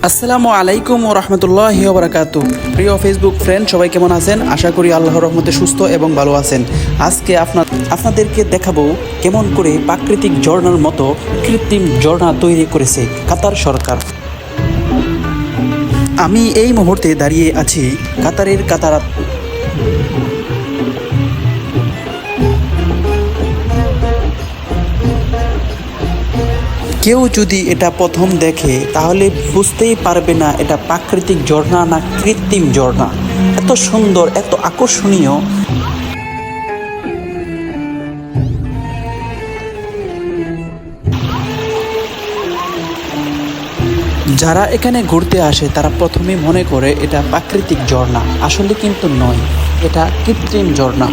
আসসালামু আলাইকুম ও রহমতুল্লাহি ওয়া বারাকাতুহু। প্রিয় ফেসবুক ফ্রেন্ড, সবাই কেমন আছেন? আশা করি আল্লাহর রহমতে সুস্থ এবং ভালো আছেন। আজকে আপনাদেরকে দেখাবো কেমন করে প্রাকৃতিক ঝর্ণার মতো কৃত্রিম ঝর্ণা তৈরি করেছে কাতার সরকার। আমি এই মুহূর্তে দাঁড়িয়ে আছি কাতারের কাতারাত। কেউ যদি এটা প্রথম দেখে তাহলে বুঝতেই পারবে না এটা প্রাকৃতিক ঝর্ণা না কৃত্রিম ঝর্ণা। এত সুন্দর, এত আকর্ষণীয়। যারা এখানে ঘুরতে আসে তারা প্রথমে মনে করে এটা প্রাকৃতিক ঝর্ণা, আসলে কিন্তু নয়, এটা কৃত্রিম ঝর্ণা।